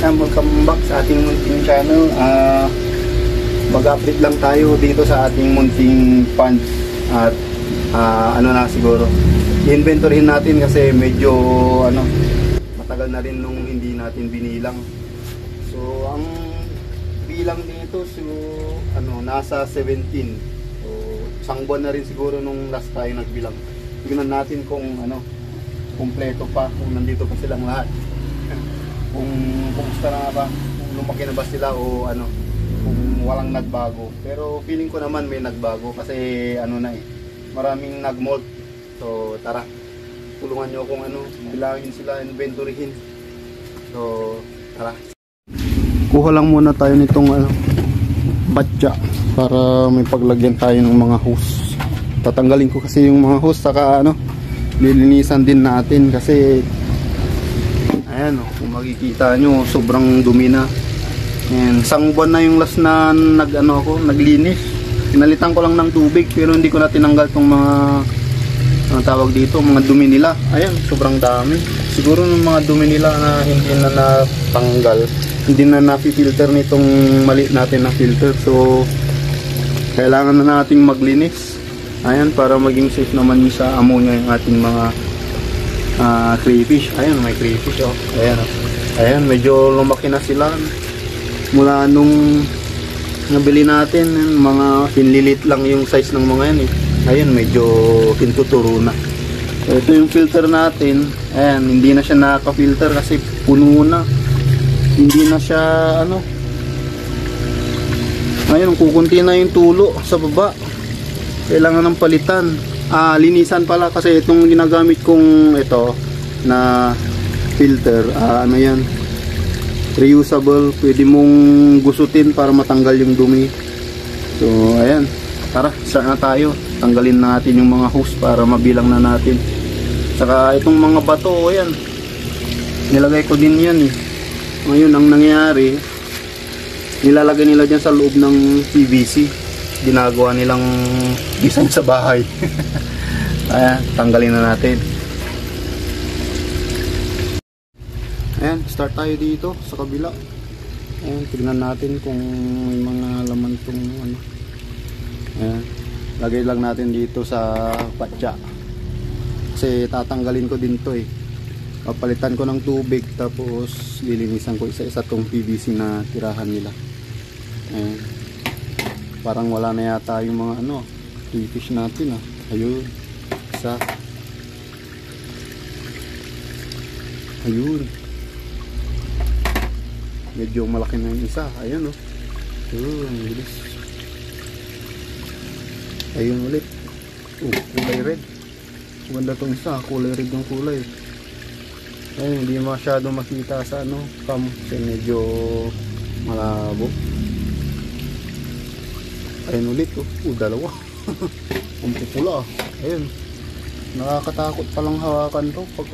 Welcome back sa ating munting channel. Mag-update lang tayo dito sa ating munting pond. At ano na siguro, i-inventoryhin natin kasi medyo matagal na rin nung hindi natin binilang. So ang bilang dito nasa 17. So isang buwan na rin siguro nung last tayo nagbilang. Tingnan natin kung kumpleto pa, kung nandito pa silang lahat. Kung kumusta na ba, kung lumaki na ba sila o kung walang nagbago. Pero feeling ko naman may nagbago kasi maraming nagmolt. So tara, tulungan nyo kung bilangin sila, inventoryhin. So tara, kuha lang muna tayo nitong batya para may paglagyan tayo ng mga hose. Tatanggalin ko kasi yung mga hose, saka lilinisan din natin kasi ayan kung makikita nyo sobrang dumi na. Ayan, isang buwan na yung last na naglinis. Pinalitan ko lang ng tubig pero hindi ko na tinanggal tong mga tawag dito, mga dumi nila. Ayan, sobrang dami. Siguro ng mga dumi nila na hindi na natanggal, hindi na na-filter nitong mali natin na filter. So kailangan na nating maglinis. Ayan, para maging safe naman sa ammonia yung ating mga crayfish. Ayan, may crayfish Ayan, medyo lumaki na sila mula nung nabili natin. Mga hinlilit lang yung size ng mga yan Ayan, medyo hintuturo na. So ito yung filter natin. Ayan, hindi na siya nakaka-filter kasi puno na. Hindi na siya ngayon kukunti na yung tulo sa baba. Kailangan ng palitan. Linisan pala kasi itong ginagamit kong ito na filter, yan, reusable. Pwede mong gusutin para matanggal yung dumi. So ayan, tara, start na tayo. Tanggalin natin yung mga hose para mabilang na natin. Saka itong mga bato, ayan, nilagay ko din yan Ngayon ang nangyari, nilalagay nila dyan sa loob ng PVC. Ginagawa nilang design sa bahay. Ayan, tanggalin na natin. Ayan, start tayo dito sa kabila. Ayan, tignan natin kung may mga laman itong Ayan, lagay lang natin dito sa patya kasi tatanggalin ko din to papalitan ko ng tubig, tapos lilinisan ko isa-isa tong PVC na tirahan nila. Ayan, parang wala na yata yung mga crayfish natin Ayun, isa. Ayun, medyo malaki na yung isa. Ayun Ayun, bilis. Ayun ulit. Kulay red. Maganda tong isa, kulay red yung kulay. Ayun, hindi masyado makita sa cam kasi medyo malabo. Ayun ulit dalawa. Ang pupula Ayun, nakakatakot palang hawakan to pag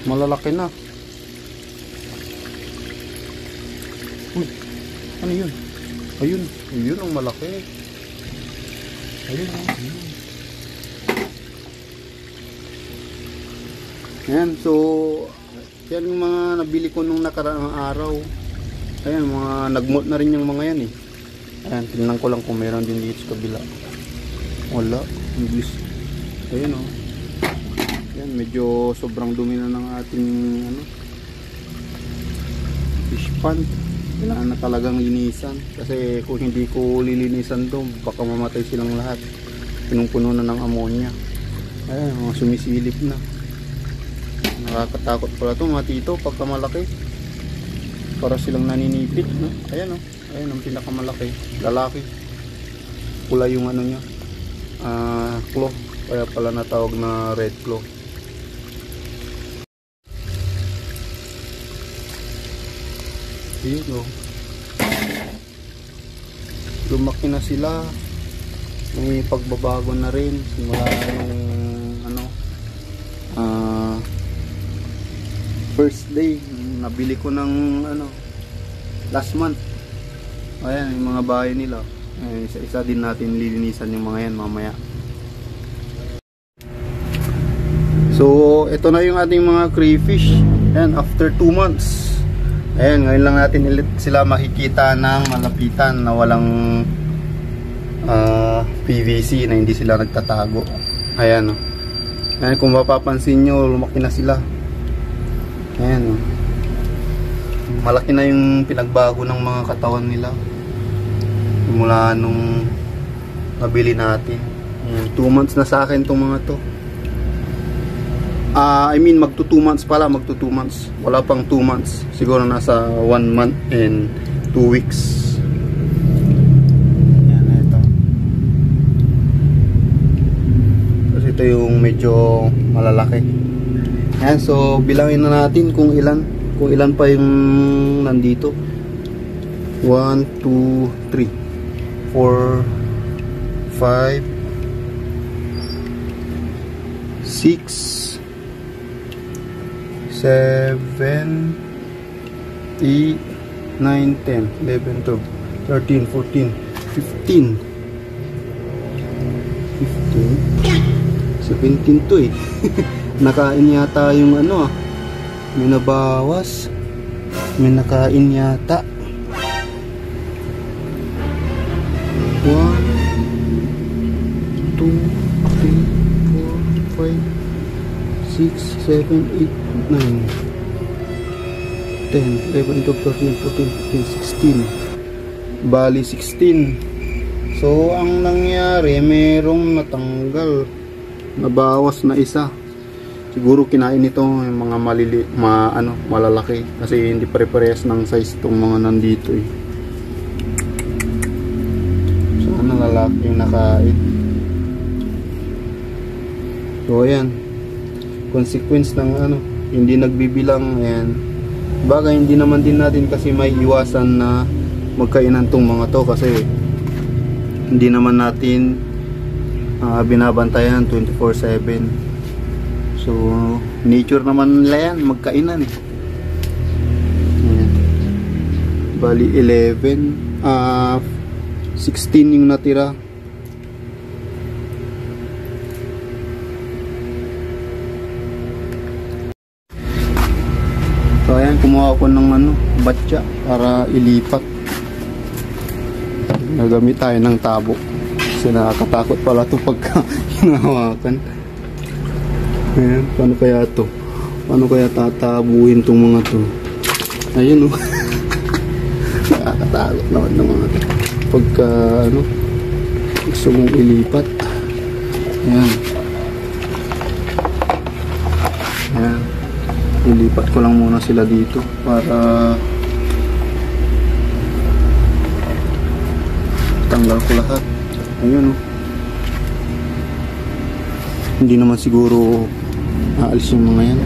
malalaki na. Uy, ano yun? Ayun ang malaki. Ayun. Ayan, so yan yung mga nabili ko nung nakaraang araw. Ayan, mga nagmot na rin yung mga yan Ayan, tingnan ko lang kung meron din dito sa kabila. Wala, English. Ayun Ayan, medyo sobrang dumi na ng ating fish pond. Kailangan na talagang linisan kasi kung hindi ko lilinisan to, baka mamatay silang lahat. Punong-puno na ng ammonia. Ayan, mga sumisilip na. Nakakatakot pala ito mga tito pagka malaki. Para silang naninipit Ayan Ayan ang pinakamalaki, lalaki. Kulay yung niya, claw. Kaya pala natawag na red claw. Ayun lumaki na sila. May pagbabago na rin simula yung first day nabili ko ng last month. Ayan yung mga bahay nila. Ayan, isa-isa din natin lilinisan yung mga yan mamaya. So ito na yung ating mga crayfish. Ayan, after 2 months Ayan, ngayon lang natin ulit sila makikita ng malapitan na walang PVC, na hindi sila nagtatago. Ayan, oh. Ayan, kung mapapansin nyo, lumaki na sila. Ayan, oh. Malaki na yung pinagbago ng mga katawan nila mula nung nabili natin. Ayan, 2 months na sa akin tong mga to. I mean, magto 2 months pala, magto 2 months. Wala pang 2 months. Siguro nasa 1 month and 2 weeks. Yan, ito. Tapos ito yung medyo malalaki. Yan, so bilangin na natin kung ilan pa yung nandito. 1, 2, 3, 4, 5, 6, 7, 8, 9, 10, 11, 12, 13, 14, 15, 17 to eh. Nakain yata yung ano ah. May nabawas. May nakain yata. 1, 2, 3, 4, 5, 6, 7, 8, 9, 10, 11, 12, 13, 14, 15, 16. Bali 16. So ang nangyari, merong natanggal, nabawas na isa. Siguro kinain ito yung mga malalaki, kasi hindi pare-parehas ng size itong mga nandito eh. So ang lalaki yung nakain. So ayan, consequence ng hindi nagbibilang. Ayan, bagay hindi naman din natin kasi may iwasan na magkainan tong mga to, kasi hindi naman natin binabantayan 24/7. So nature naman nila yan, magkainan eh. Ayan. Bali 11, 16 yung natira. So ayan, kumuha ako ng batya para ilipat. Nagamit tayo ng tabo kasi nakakatakot pala ito pagka hinahawakan. Ayan, paano kaya ito? Paano kaya tatabuhin itong mga to? Ayun oh. Nakakatakot naman ng mga to pagka gusto mong ilipat. Ayan. Ayan, ilipat ko lang muna sila dito para tanggal ko lahat. Ayun oh. Hindi naman siguro aalis yung mga yan.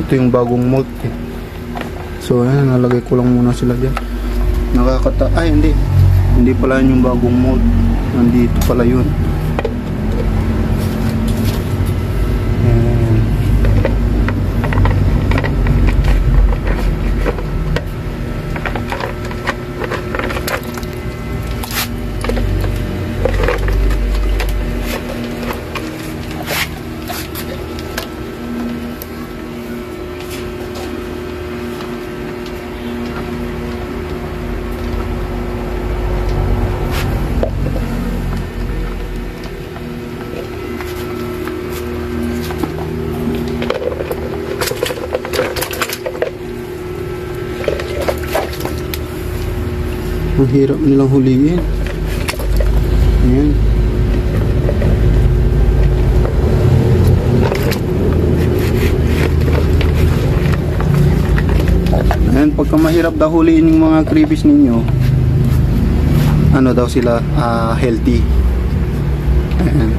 Ito yung bagong mold eh. So ayan, nalagay ko lang muna sila dyan. Ay hindi pala yun yung bagong mold, nandito pala yun. Ang hirap nilang huliin. Ayan. mahirap daw huliin yung mga creepies ninyo. Ano daw sila, healthy. Ayan.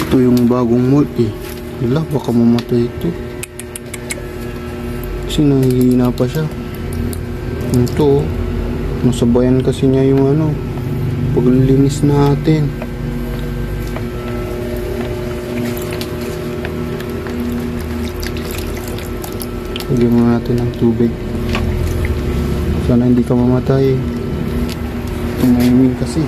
Ito yung bagong mold eh. Wala, baka mamatay ito. Kasi nahihina pa siya. Ito, nasabayan kasi niya yung ano, paglilinis natin. Lagyan mo natin ng tubig. Sana hindi ka mamatay. Tumahimik kasi.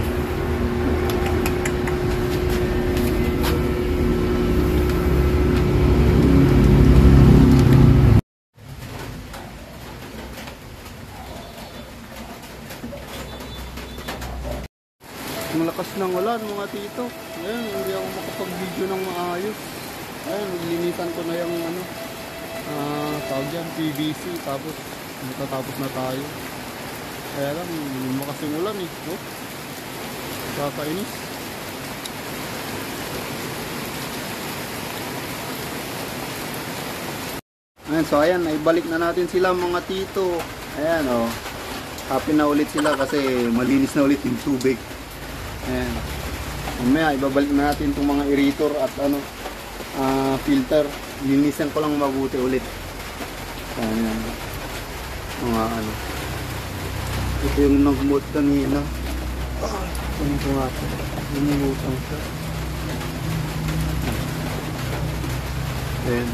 Malakas ng ulan mga tito. Ayan, hindi ako makapag-video ng maayos. Ayan, maglinisan ko na yung ano, tawag yan, PVC. Tapos, matatapos na tayo. Kaya lang, malakas yung ulan eh. Oh, kakainis. Ayan, so ayan, naibalik na natin sila mga tito. Ayan, oh. Happy na ulit sila kasi malinis na ulit yung tubig. Ayan. Mamaya ibabalik na natin itong mga aerator at ano, filter. Linisan ko lang mabuti ulit. Ayan. Mga ano. Ito yung nag-mold kanina. Ano ito nga ito? Lumulutang siya. Ayan.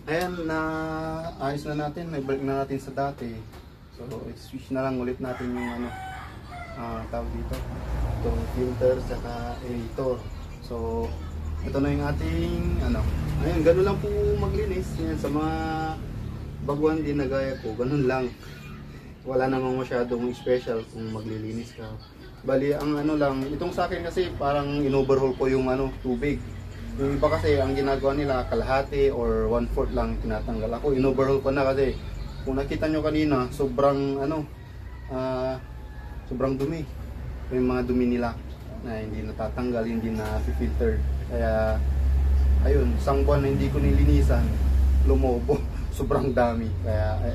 Ayan, na ayos na natin, naibalik na natin sa dati. So, switch na lang ulit natin yung ano, tawag dito, itong filter saka aerator. So, ito na yung ating ano, ayun, ganun lang po maglinis. Yan, sa mga baguhan din na gaya ko, ganun lang. Wala namang masyadong special kung maglilinis ka. Bali, ang ano lang, itong sa akin kasi parang in-overhaul ko yung ano, tubig. Yung iba kasi ang ginagawa nila kalahati or 1/4 lang tinatanggal. Ako in-overhaul ko na kasi kung nakita nyo kanina sobrang ano, sobrang dumi. Yung mga dumi nila na hindi natatanggal, hindi na filter. Kaya ayun, isang buwan na hindi ko nilinisan, lumobo. Sobrang dami. Kaya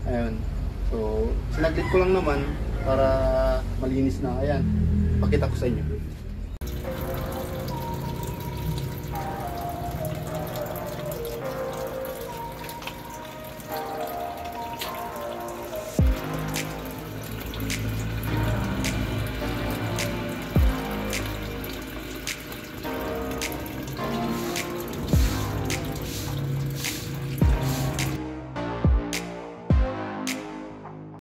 ayun. So sinaglit ko lang naman para malinis na. Ayan, pakita ko sa inyo.